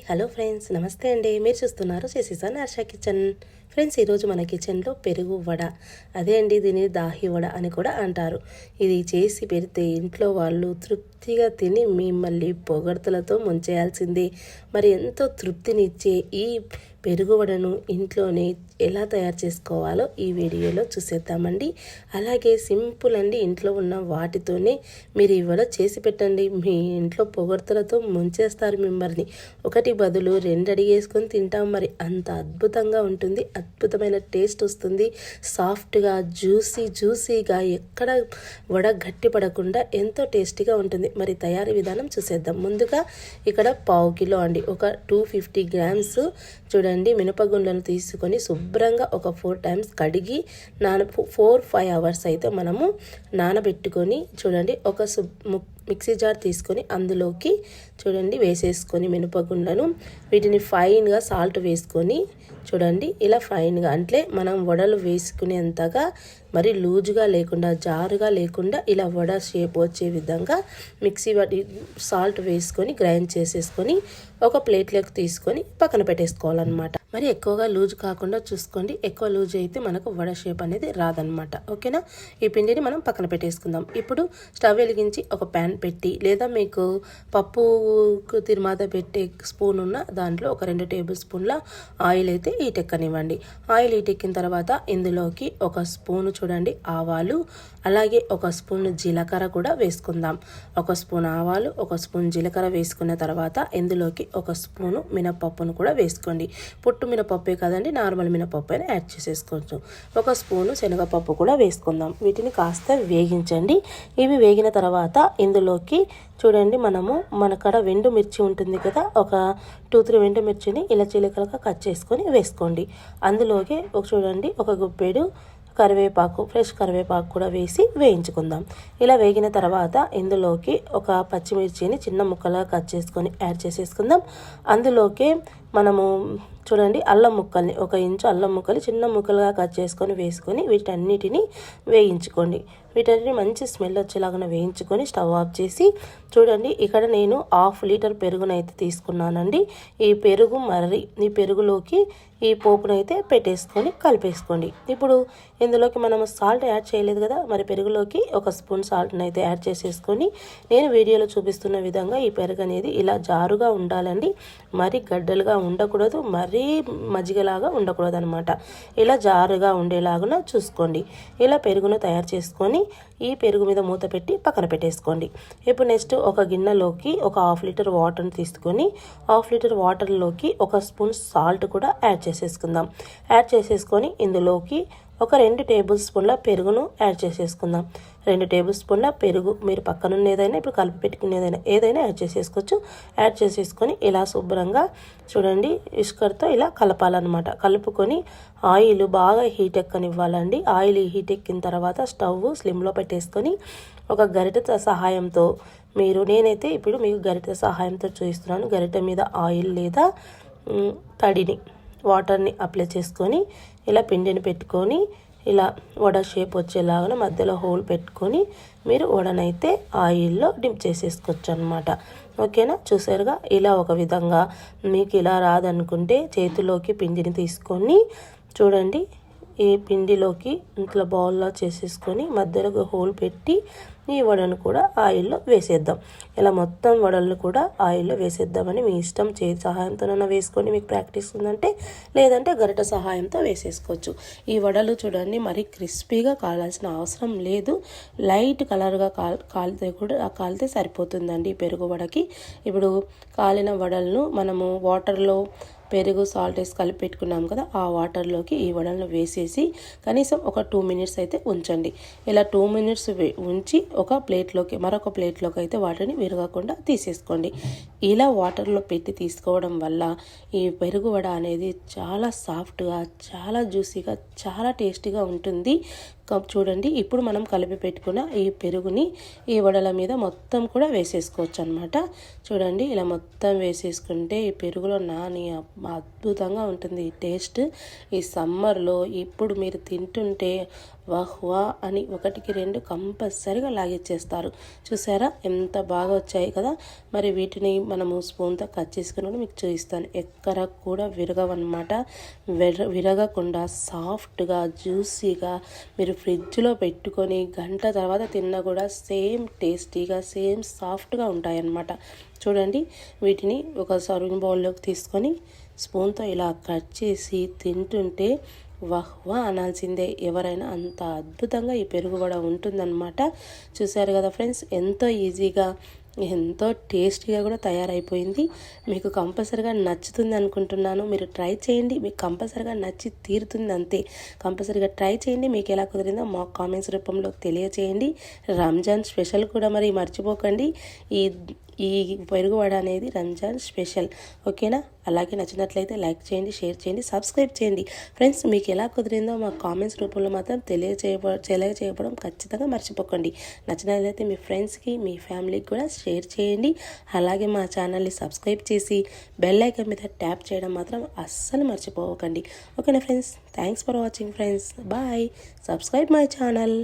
Hello friends, నమస్తే అండి. మీరు చూస్తున్నారు చేసేసాను హర్ష కిచెన్. ఫ్రెండ్స్, ఈరోజు మన కిచెన్లో పెరుగు వడ, అదే అండి దీన్ని దాహి వడ అని కూడా అంటారు. ఇది చేసి పెడితే ఇంట్లో వాళ్ళు తృప్తిగా తిని మిమ్మల్ని పొగడ్తలతో ముంచేయాల్సిందే. మరి ఎంతో తృప్తినిచ్చే ఈ పెరుగు వడను ఇంట్లోనే ఎలా తయారు చేసుకోవాలో ఈ వీడియోలో చూసేద్దామండి. అలాగే సింపుల్ అండి, ఇంట్లో ఉన్న వాటితోనే మీరు ఈ వడ చేసి పెట్టండి. మీ ఇంట్లో పొగడ్తలతో ముంచేస్తారు మిమ్మల్ని. ఒకటి బదులు 2 అడిగేసుకొని తింటాం. మరి అంత అద్భుతంగా ఉంటుంది, అద్భుతమైన టేస్ట్ వస్తుంది. సాఫ్ట్గా జ్యూసీగా, ఎక్కడ వడ గట్టి పడకుండా ఎంతో టేస్టీగా ఉంటుంది. మరి తయారీ విధానం చూసేద్దాం. ముందుగా ఇక్కడ 1/2 కిలో అండి, ఒక 250 గ్రామ్స్ చూడండి మినపగుండ్లను తీసుకొని శుభ్రంగా ఒక 4 టైమ్స్ కడిగి 4-5 అవర్స్ అయితే మనము నానబెట్టుకొని చూడండి ఒక మిక్సీ జార్ తీసుకొని అందులోకి చూడండి వేసేసుకొని మినపగుండ్లను వీటిని ఫైన్గా సాల్ట్ వేసుకొని చూడండి ఇలా ఫైన్గా, అంటే మనం వడలు వేసుకునేంతగా మరి లూజుగా లేకుండా జారుగా లేకుండా ఇలా వడ షేప్ వచ్చే విధంగా మిక్సీ సాల్ట్ వేసుకొని గ్రైండ్ చేసేసుకొని ఒక ప్లేట్లోకి తీసుకొని పక్కన పెట్టేసుకోవాలన్నమాట. మరి ఎక్కువగా లూజ్ కాకుండా చూసుకోండి, ఎక్కువ లూజ్ అయితే మనకు వడ షేప్ అనేది రాదనమాట. ఓకేనా, ఈ పిండిని మనం పక్కన పెట్టేసుకుందాం. ఇప్పుడు స్టవ్ వెలిగించి ఒక ప్యాన్ పెట్టి, లేదా మీకు పప్పుకు తిరుమాత పెట్టే స్పూన్ ఉన్న దాంట్లో ఒక 2 టేబుల్ స్పూన్ల ఆయిల్ అయితే ఈటెక్కనివ్వండి. ఆయిల్ ఈటెక్కిన తర్వాత ఇందులోకి ఒక స్పూను చూడండి ఆవాలు, అలాగే ఒక స్పూన్ జీలకర్ర కూడా వేసుకుందాం. ఒక స్పూన్ ఆవాలు, ఒక స్పూన్ జీలకర్ర వేసుకున్న తర్వాత ఇందులోకి ఒక స్పూను మినపప్పును కూడా వేసుకోండి. పుట్టు మినపప్పే కదండి, నార్మల్ మినపప్పు అయినా యాడ్ చేసేసుకోవచ్చు. ఒక స్పూను శనగపప్పు కూడా వేసుకుందాం. వీటిని కాస్త వేగించండి. ఇవి వేగిన తర్వాత ఇందులోకి చూడండి మనకడ వెండు మిర్చి ఉంటుంది కదా, ఒక 2-3 వెండు మిర్చిని ఇలా చీలికలుగా కట్ చేసుకొని వేసుకోండి. అందులోకి చూడండి ఒక గుప్పెడు కరివేపాకు, ఫ్రెష్ కరివేపాకు కూడా వేసి వేయించుకుందాం. ఇలా వేగిన తర్వాత ఇందులోకి ఒక పచ్చిమిర్చిని చిన్న ముక్కలుగా కట్ చేసుకొని యాడ్ చేసేసుకుందాం. అందులోకి మనము చూడండి అల్లం ముక్కల్ని, 1 ఇంచు అల్లం ముక్కలు చిన్న ముక్కలుగా కట్ చేసుకొని వేసుకొని వీటన్నిటిని వేయించుకోండి. వీటన్నిటిని మంచి స్మెల్ వచ్చేలాగా వేయించుకొని స్టవ్ ఆఫ్ చేసి చూడండి ఇక్కడ నేను 1/2 లీటర్ పెరుగునైతే తీసుకున్నానండి. ఈ పెరుగులోకి ఈ పోపునైతే పెట్టేసుకొని కలిపేసుకోండి. ఇప్పుడు ఇందులోకి మనము సాల్ట్ యాడ్ చేయలేదు కదా, మరి పెరుగులోకి 1 స్పూన్ సాల్ట్ని అయితే యాడ్ చేసేసుకొని నేను వీడియోలో చూపిస్తున్న విధంగా ఈ పెరుగు అనేది ఇలా జారుగా ఉండాలండి. మరి గడ్డలుగా ఉండకూడదు, మరీ మజ్జిగలాగా ఉండకూడదు అనమాట. ఇలా జారుగా ఉండేలాగా చూసుకోండి. ఇలా పెరుగును తయారు చేసుకొని ఈ పెరుగు మీద మూత పెట్టి పక్కన పెట్టేసుకోండి. ఇప్పుడు నెక్స్ట్ ఒక గిన్నెలోకి ఒక 1/2 లీటర్ వాటర్ని తీసుకొని 1/2 లీటర్ వాటర్లోకి 1 స్పూన్ సాల్ట్ కూడా యాడ్ చేసేసుకుందాం. యాడ్ చేసేసుకొని ఇందులోకి ఒక 2 టేబుల్ స్పూన్ల పెరుగును యాడ్ చేసేసుకుందాం. 2 టేబుల్ స్పూన్ల పెరుగు మీరు పక్కనున్న ఏదైనా ఇప్పుడు కలిపి పెట్టుకునేదైనా ఏదైనా యాడ్ చేసేసుకోవచ్చు. యాడ్ చేసేసుకొని ఇలా శుభ్రంగా చూడండి ఇసుకతో ఇలా కలపాలన్నమాట. కలుపుకొని ఆయిల్ బాగా హీట్ ఎక్కనివ్వాలండి. ఆయిల్ హీట్ ఎక్కిన తర్వాత స్టవ్ స్లిమ్లో పెట్టేసుకొని ఒక గరిటె సహాయంతో నేనైతే ఇప్పుడు మీకు గరిటె సహాయంతో చూపిస్తున్నాను. గరిటె మీద ఆయిల్ లేదా తడిని వాటర్ని అప్లై చేసుకొని ఇలా పిండిని పెట్టుకొని ఇలా వడ షేప్ వచ్చేలాగా మధ్యలో హోల్ పెట్టుకొని మీరు వడనైతే ఆయిల్లో డిప్ చేసేసుకోవచ్చు అనమాట. ఓకేనా, చూసారుగా ఇలా ఒక విధంగా. మీకు ఇలా రాదనుకుంటే చేతిలోకి పిండిని తీసుకొని చూడండి ఈ పిండిలోకి ఇట్లా బౌల్లో చేసేసుకొని మధ్యలో హోల్ పెట్టి ఈ వడను కూడా ఆయిల్లో వేసేద్దాం. ఇలా మొత్తం వడలను కూడా ఆయిల్లో వేసేద్దామని మీ ఇష్టం. చేతి సహాయంతోనైనా వేసుకొని మీకు ప్రాక్టీస్ ఉందంటే, లేదంటే గరిట సహాయంతో వేసేసుకోవచ్చు. ఈ వడలు చూడండి మరి క్రిస్పీగా కాలాల్సిన అవసరం లేదు, లైట్ కలర్గా కాలితే సరిపోతుందండి ఈ పెరుగు వడకి. ఇప్పుడు కాలిన వడలను మనము వాటర్లో పెరుగు సాల్ట్ వేసి కలిపి పెట్టుకున్నాం కదా, ఆ వాటర్లోకి ఈ వడలను వేసేసి కనీసం ఒక 2 మినిట్స్ అయితే ఉంచండి. ఇలా 2 మినిట్స్ ఉంచి మరొక ప్లేట్లోకి అయితే వాటిని విరగకుండా తీసేసుకోండి. ఇలా వాటర్లో పెట్టి తీసుకోవడం వల్ల ఈ పెరుగు వడ అనేది చాలా సాఫ్ట్గా, చాలా జ్యూసీగా, చాలా టేస్టీగా ఉంటుంది. చూడండి ఇప్పుడు మనం కలిపి పెట్టుకున్న ఈ పెరుగుని ఈ వడల మీద మొత్తం కూడా వేసేసుకోవచ్చు అనమాట. చూడండి ఇలా మొత్తం వేసేసుకుంటే ఈ పెరుగులో నాని అద్భుతంగా ఉంటుంది ఈ టేస్ట్. ఈ సమ్మర్లో ఇప్పుడు మీరు తింటుంటే వాహ్ వా అని 1కి 2 కంపల్సరీగా లాగిచ్చేస్తారు. చూసారా ఎంత బాగా వచ్చాయి కదా. మరి వీటిని మనము స్పూన్తో కట్ చేసుకుని కూడా మీకు చూపిస్తాను. ఎక్కడ కూడా విరగవన్నమాట. విరగకుండా సాఫ్ట్గా జ్యూసీగా మీరు ఫ్రిడ్జ్లో పెట్టుకొని గంట తర్వాత తిన్నా కూడా సేమ్ టేస్టీగా సేమ్ సాఫ్ట్గా ఉంటాయన్నమాట. చూడండి, వీటిని ఒక సర్వింగ్ బౌల్లోకి తీసుకొని స్పూన్తో ఇలా కట్ చేసి తింటుంటే వాహ్ వా అనాల్సిందే ఎవరైనా. అంత అద్భుతంగా ఈ పెరుగు వడ ఉంటుందన్నమాట. చూశారు కదా ఫ్రెండ్స్, ఎంతో ఈజీగా ఎంతో టేస్టీగా కూడా తయారైపోయింది. మీకు కంపల్సరిగా నచ్చుతుంది అనుకుంటున్నాను. మీరు ట్రై చేయండి, మీకు కంపల్సరిగా నచ్చి తీరుతుంది అంతే. కంపల్సరిగా ట్రై చేయండి. మీకు ఎలా కుదిరిందో మా కామెంట్స్ రూపంలో తెలియచేయండి. రంజాన్ స్పెషల్ కూడా మరి మర్చిపోకండి. ఈ పెరుగు వడ అనేది రంజాన్ స్పెషల్. ఓకేనా? అలాగే నచ్చినట్లయితే లైక్ చేయండి, షేర్ చేయండి, సబ్స్క్రైబ్ చేయండి. ఫ్రెండ్స్, మీకు ఎలా కుదిరిందో మా కామెంట్స్ రూపంలో మాత్రం తెలియచేయడం ఖచ్చితంగా మర్చిపోకండి. నచ్చినట్లయితే మీ ఫ్రెండ్స్కి మీ ఫ్యామిలీకి కూడా షేర్ చేయండి. అలాగే మా ఛానల్ని సబ్స్క్రైబ్ చేసి బెల్ ఐకాన్ మీద ట్యాప్ చేయడం మాత్రం అస్సలు మర్చిపోకండి. ఓకేనా friends? Thanks for watching friends. Bye. Subscribe my channel.